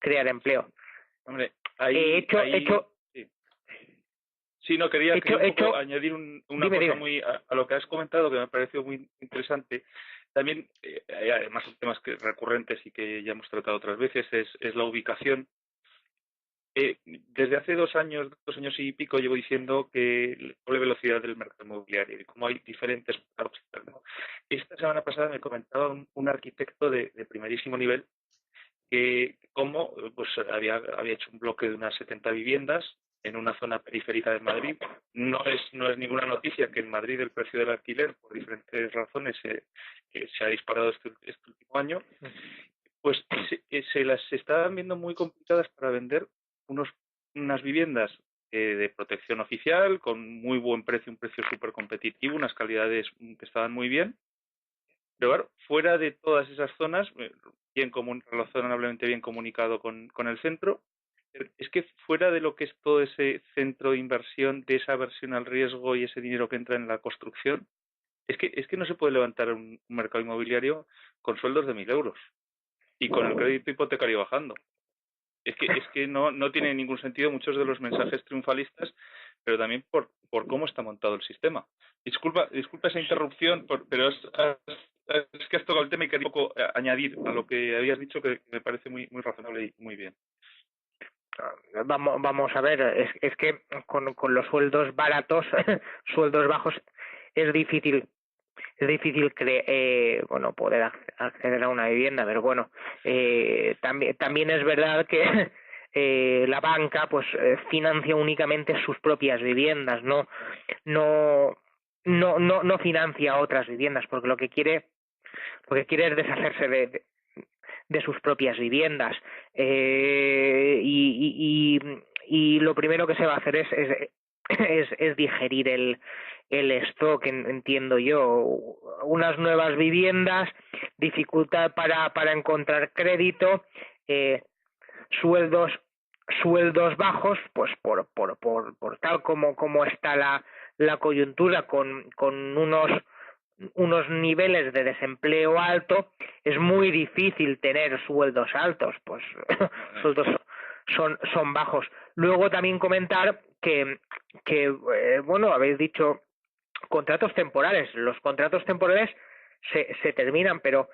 crear empleo. Hombre, sí. Sí, no, quería un poco añadir una cosa muy a lo que has comentado, que me ha parecido muy interesante. También, además, son temas recurrentes y que ya hemos tratado otras veces, es la ubicación. Desde hace 2 años y pico, llevo diciendo que la doble velocidad del mercado inmobiliario y cómo hay diferentes mercados, ¿no? Esta semana pasada me comentaba un arquitecto de primerísimo nivel que cómo pues había hecho un bloque de unas 70 viviendas en una zona periférica de Madrid. No es ninguna noticia que en Madrid el precio del alquiler, por diferentes razones, se ha disparado este último año. Pues se las estaban viendo muy complicadas para vender unas viviendas de protección oficial, con muy buen precio, un precio súper competitivo, unas calidades que estaban muy bien. Pero claro, fuera de todas esas zonas, razonablemente bien comunicado con el centro, es que fuera de lo que es todo ese centro de inversión, de esa aversión al riesgo y ese dinero que entra en la construcción, es que no se puede levantar un mercado inmobiliario con sueldos de 1.000 euros y con el crédito hipotecario bajando. Es que no tiene ningún sentido muchos de los mensajes triunfalistas, pero también por cómo está montado el sistema. Disculpa esa interrupción, pero es que has tocado el tema y quería un poco añadir a lo que habías dicho, que me parece muy, muy razonable y muy bien. Vamos a ver, es que con los sueldos baratos, sueldos bajos, es difícil poder acceder a una vivienda, pero bueno, también es verdad que la banca pues financia únicamente sus propias viviendas, no financia otras viviendas, porque lo que quiere es deshacerse de sus propias viviendas, y lo primero que se va a hacer es digerir el stock, entiendo yo, unas nuevas viviendas, dificultad para encontrar crédito, sueldos bajos, pues por tal como está la coyuntura, con unos niveles de desempleo alto, es muy difícil tener sueldos altos, pues sueldos son bajos. Luego también comentar que bueno, habéis dicho contratos temporales. Los contratos temporales se terminan, pero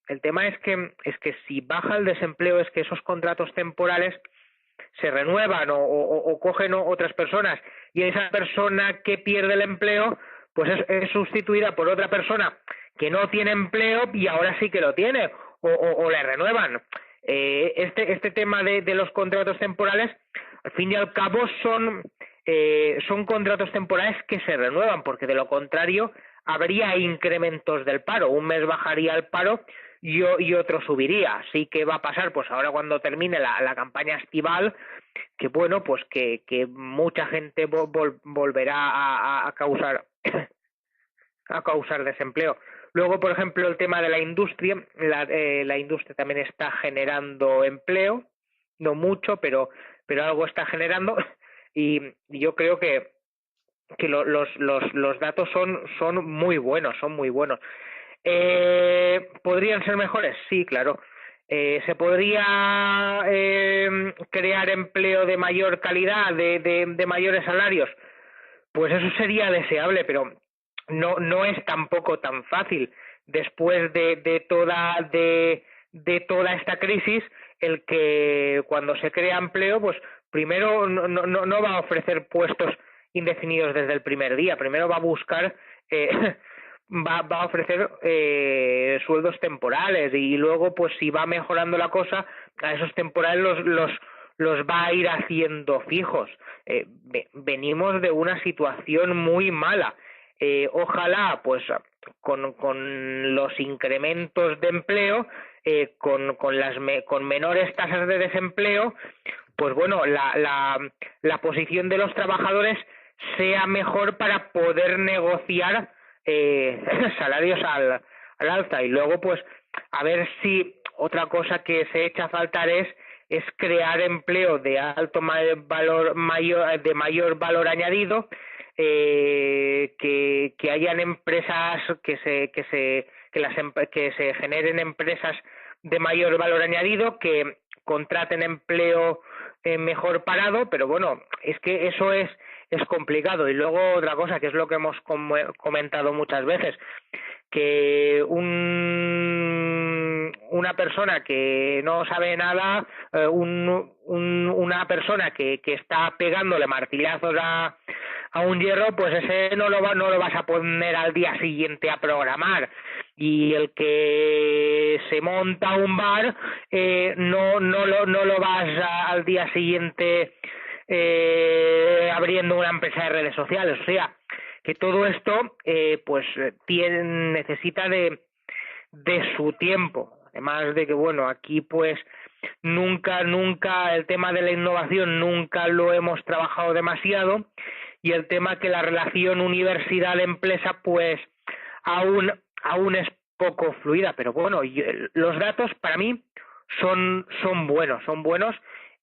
el tema es que si baja el desempleo, es que esos contratos temporales se renuevan o cogen otras personas, y esa persona que pierde el empleo pues es sustituida por otra persona que no tiene empleo y ahora sí que lo tiene, o le renuevan. Este tema de los contratos temporales, al fin y al cabo, son contratos temporales que se renuevan, porque de lo contrario habría incrementos del paro. Un mes bajaría el paro y otro subiría. Así que va a pasar, pues ahora cuando termine la campaña estival, que bueno, pues que mucha gente volverá a causar desempleo. Luego, por ejemplo, el tema de la industria, la industria también está generando empleo, no mucho, pero algo está generando, y yo creo que los datos son muy buenos, ¿podrían ser mejores? Sí, claro. ¿Se podría crear empleo de mayor calidad, de mayores salarios? Pues eso sería deseable, pero no es tampoco tan fácil. Después de toda esta crisis, el que cuando se crea empleo, pues primero no va a ofrecer puestos indefinidos desde el primer día. Primero va a buscar va a ofrecer sueldos temporales, y luego pues si va mejorando la cosa, a esos temporales los va a ir haciendo fijos. Venimos de una situación muy mala. Ojalá pues con los incrementos de empleo, con menores tasas de desempleo, pues bueno, la posición de los trabajadores sea mejor para poder negociar salarios al alza. Y luego pues a ver si otra cosa que se echa a faltar es crear empleo de alto valor, de mayor valor añadido, que hayan empresas, que se generen empresas de mayor valor añadido, que contraten empleo mejor parado, pero bueno, es que eso es complicado. Y luego otra cosa, que es lo que hemos comentado muchas veces, que una persona que no sabe nada, una persona que está pegándole martillazos a un hierro, pues ese no lo vas a poner al día siguiente a programar. Y el que se monta un bar, no lo vas al día siguiente abriendo una empresa de redes sociales. O sea, que todo esto necesita de su tiempo. Además de que, bueno, aquí pues nunca el tema de la innovación nunca lo hemos trabajado demasiado, y el tema que la relación universidad-empresa pues aún es poco fluida. Pero bueno, los datos para mí son buenos,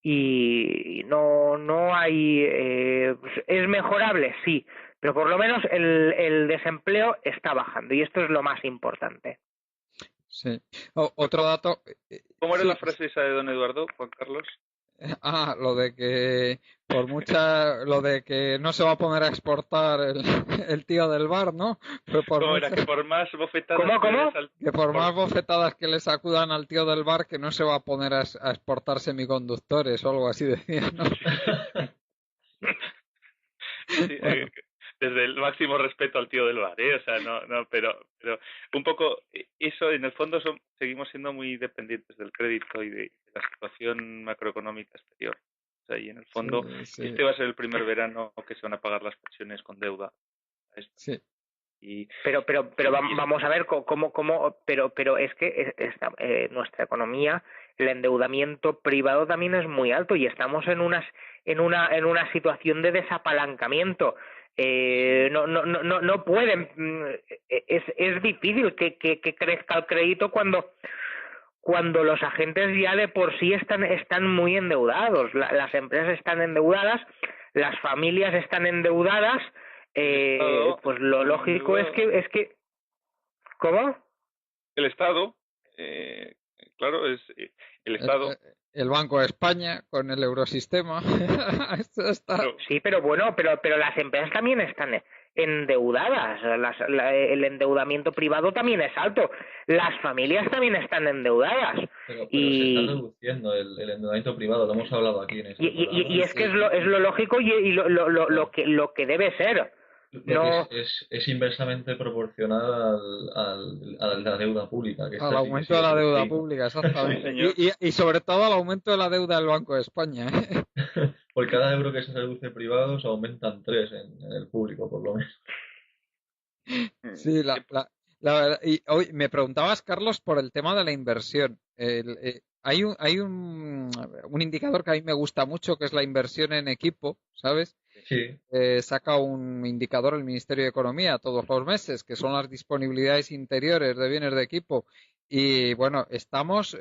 y no hay es mejorable, sí, pero por lo menos el desempleo está bajando, y esto es lo más importante. Sí. Otro dato. ¿Cómo era sí. la frase esa de don Eduardo, Juan Carlos? Lo de que lo de que no se va a poner a exportar el tío del bar, ¿no? ¿Cómo era? Que por más bofetadas que por más bofetadas que le sacudan al tío del bar, que no se va a poner a exportar semiconductores o algo así decía, ¿no? Sí, bueno. Desde el máximo respeto al tío del bar, ¿eh? O sea, pero un poco eso, en el fondo seguimos siendo muy dependientes del crédito y de la situación macroeconómica exterior. O sea, y en el fondo sí. este va a ser el primer verano que se van a pagar las pensiones con deuda. Sí. Pero vamos a ver pero es que nuestra economía, el endeudamiento privado también es muy alto, y estamos en una situación de desapalancamiento. No pueden, es difícil que crezca el crédito cuando los agentes ya de por sí están muy endeudados. Las empresas están endeudadas, las familias están endeudadas. Pues lo lógico es que ¿cómo? El Estado, claro, es el Estado. El Banco de España con el Eurosistema. Esto está... Sí, pero bueno, pero las empresas también están endeudadas. El endeudamiento privado también es alto. Las familias también están endeudadas. Pero se está reduciendo el endeudamiento privado, lo hemos hablado aquí en este programa. Y es que es lo lógico y lo que debe ser. No. Es inversamente proporcional a la deuda pública. Que al aumento de la deuda pública, exactamente. y sobre todo al aumento de la deuda del Banco de España. Por cada euro que se reduce privado, se aumentan 3 en el público, por lo menos. Sí, la verdad. Y hoy me preguntabas, Carlos, por el tema de la inversión. Hay un indicador que a mí me gusta mucho, que es la inversión en equipo, ¿sabes? Sí. Saca un indicador el Ministerio de Economía todos los meses, que son las disponibilidades interiores de bienes de equipo. Y bueno, estamos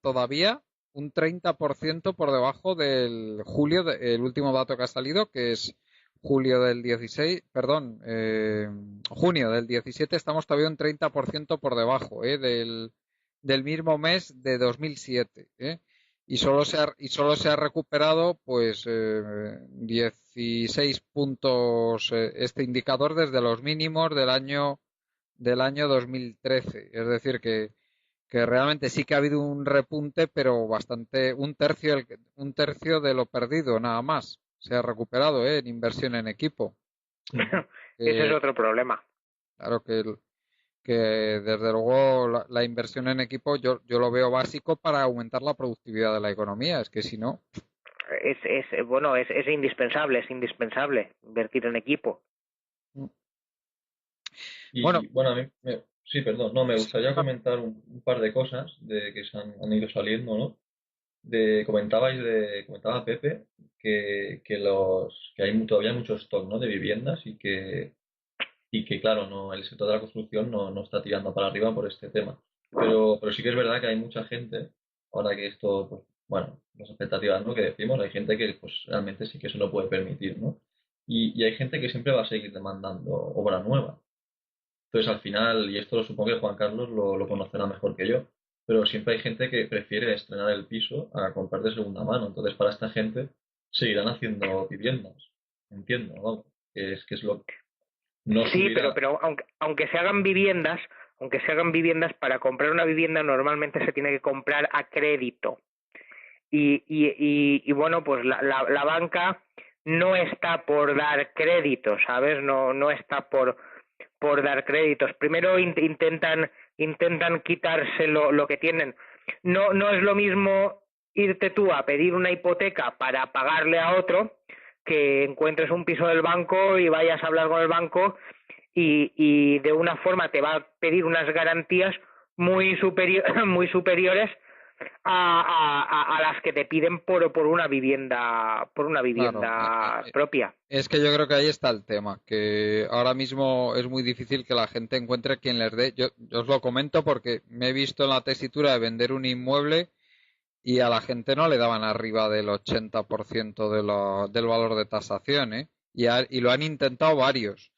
todavía un 30% por debajo del julio, el último dato que ha salido, que es junio del 17, estamos todavía un 30% por debajo del mismo mes de 2007. Y solo se ha recuperado pues 16 puntos este indicador desde los mínimos del año 2013. Es decir que realmente sí que ha habido un repunte, pero bastante, un tercio de lo perdido nada más se ha recuperado en inversión en equipo. Ese es otro problema. Claro que desde luego la inversión en equipo yo lo veo básico para aumentar la productividad de la economía. Es que si no... Es indispensable invertir en equipo. Y bueno, a mí sí, perdón, me gustaría comentar un par de cosas que han ido saliendo, ¿no? Comentaba Pepe que hay todavía mucho stock, ¿no?, de viviendas, y que claro, el sector de la construcción no está tirando para arriba por este tema. Pero sí que es verdad que hay mucha gente, ahora que esto, pues, bueno, las expectativas, ¿no?, que decimos, hay gente que pues realmente sí que se lo puede permitir, ¿no? Y hay gente que siempre va a seguir demandando obra nueva. Entonces, al final, y esto lo supongo que Juan Carlos lo conocerá mejor que yo, pero siempre hay gente que prefiere estrenar el piso a comprar de segunda mano. Entonces, para esta gente seguirán haciendo viviendas. Entiendo, ¿no? Que es lo no Sí, subirá. pero aunque se hagan viviendas, para comprar una vivienda normalmente se tiene que comprar a crédito. Y bueno, pues la banca no está por dar créditos, ¿sabes? No está por dar créditos. Primero intentan quitarse lo que tienen. No es lo mismo irte tú a pedir una hipoteca para pagarle a otro, que encuentres un piso del banco y vayas a hablar con el banco y de una forma te va a pedir unas garantías muy superiores a las que te piden por una Claro, vivienda propia. es que yo creo que ahí está el tema, que ahora mismo es muy difícil que la gente encuentre quien les dé. Yo os lo comento porque me he visto en la tesitura de vender un inmueble y a la gente no le daban arriba del 80% del valor de tasación, ¿eh? Y lo han intentado varios.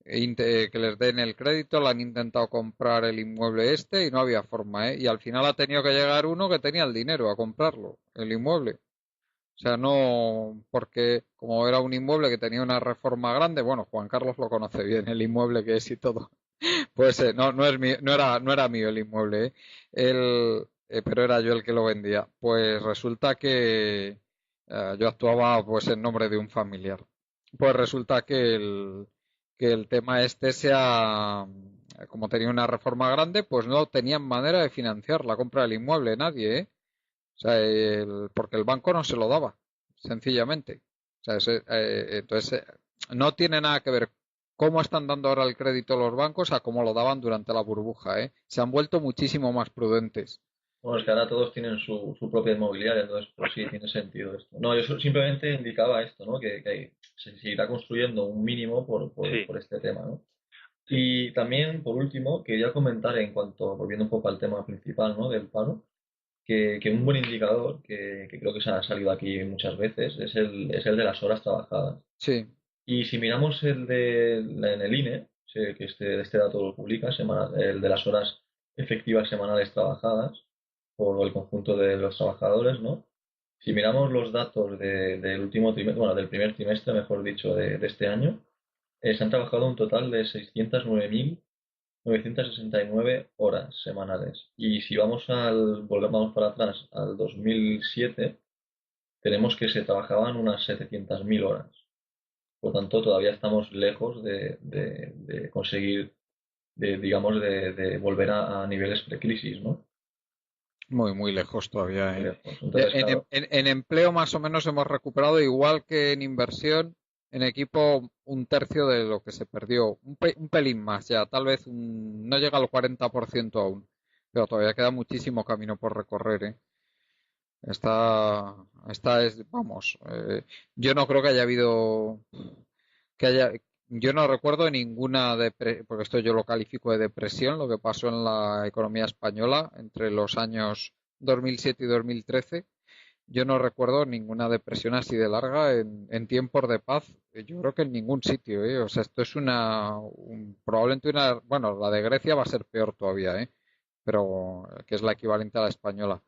Que les den el crédito, le han intentado comprar el inmueble este y no había forma, ¿eh? Y al final ha tenido que llegar uno que tenía el dinero a comprarlo, el inmueble. O sea, no, porque como era un inmueble que tenía una reforma grande, bueno, Juan Carlos lo conoce bien, el inmueble que es y todo. Pues no es mío, no era mío el inmueble, ¿eh? Pero era yo el que lo vendía. Pues resulta que yo actuaba pues en nombre de un familiar. Pues resulta que el tema este como tenía una reforma grande, pues no tenían manera de financiar la compra del inmueble, nadie, ¿eh? O sea, porque el banco no se lo daba, sencillamente. O sea, entonces, no tiene nada que ver cómo están dando ahora el crédito los bancos a cómo lo daban durante la burbuja, ¿eh? Se han vuelto muchísimo más prudentes. Bueno, es que ahora todos tienen su propia inmobiliaria, entonces, pues sí, tiene sentido esto. No, yo simplemente indicaba esto, ¿no? Que se irá construyendo un mínimo Sí, por este tema, ¿no? sí. Y también, por último, quería comentar en cuanto, volviendo un poco al tema principal, ¿no? Del paro, que un buen indicador, que creo que se ha salido aquí muchas veces, es el de las horas trabajadas. Sí, Y si miramos en el INE, sé que este dato lo publica, el de las horas efectivas semanales trabajadas por el conjunto de los trabajadores, ¿no? Si miramos los datos del último trimestre, bueno, del primer trimestre, mejor dicho, de este año, se han trabajado un total de 609.969 horas semanales. Y si volvemos para atrás al 2007, tenemos que se trabajaban unas 700.000 horas. Por tanto, todavía estamos lejos de conseguir, digamos, de volver a niveles precrisis, ¿no? muy, muy lejos todavía, Muy ¿eh? lejos. Entonces, claro, En empleo más o menos hemos recuperado igual que en inversión, en equipo un tercio de lo que se perdió. Un pelín más ya, tal vez no llega al 40% aún, pero todavía queda muchísimo camino por recorrer, ¿eh? Esta es, vamos, yo no creo que haya habido, que haya, yo no recuerdo ninguna, porque esto yo lo califico de depresión, lo que pasó en la economía española entre los años 2007 y 2013. Yo no recuerdo ninguna depresión así de larga en tiempos de paz. Yo creo que en ningún sitio, ¿eh? O sea, esto es probablemente bueno, la de Grecia va a ser peor todavía, ¿eh? Pero que es la equivalente a la española.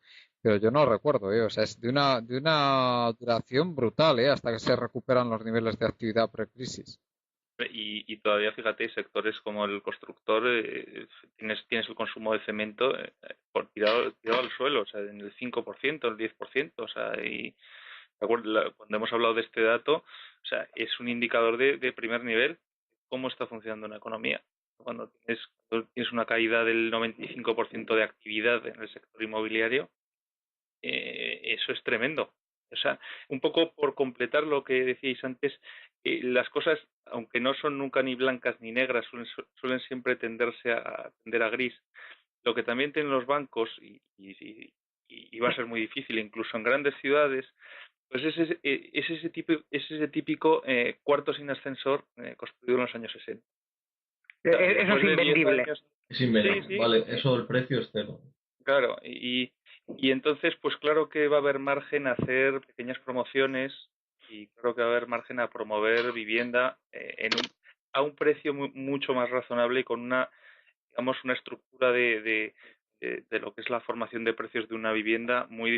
Pero yo no recuerdo, ¿eh? O sea, es de una duración brutal, ¿eh? Hasta que se recuperan los niveles de actividad precrisis. Y todavía, fíjate, sectores como el constructor, tienes el consumo de cemento tirado al suelo, o sea, en el 5%, el 10%, o sea, y cuando hemos hablado de este dato, o sea, es un indicador de primer nivel, cómo está funcionando una economía. Cuando tienes una caída del 95% de actividad en el sector inmobiliario, eso es tremendo. O sea, un poco por completar lo que decíais antes, las cosas, aunque no son nunca ni blancas ni negras, suelen siempre tender a gris. Lo que también tienen los bancos, y va a ser muy difícil, incluso en grandes ciudades, pues es ese típico cuarto sin ascensor construido en los años 60. O sea, Eso es después de 10 invendible. años, es sí, inverno. sí, Vale, eso el precio es cero. claro, y entonces, pues claro que va a haber margen a hacer pequeñas promociones y claro que va a haber margen a promover vivienda a un precio mucho más razonable y con digamos, una estructura de de lo que es la formación de precios de una vivienda muy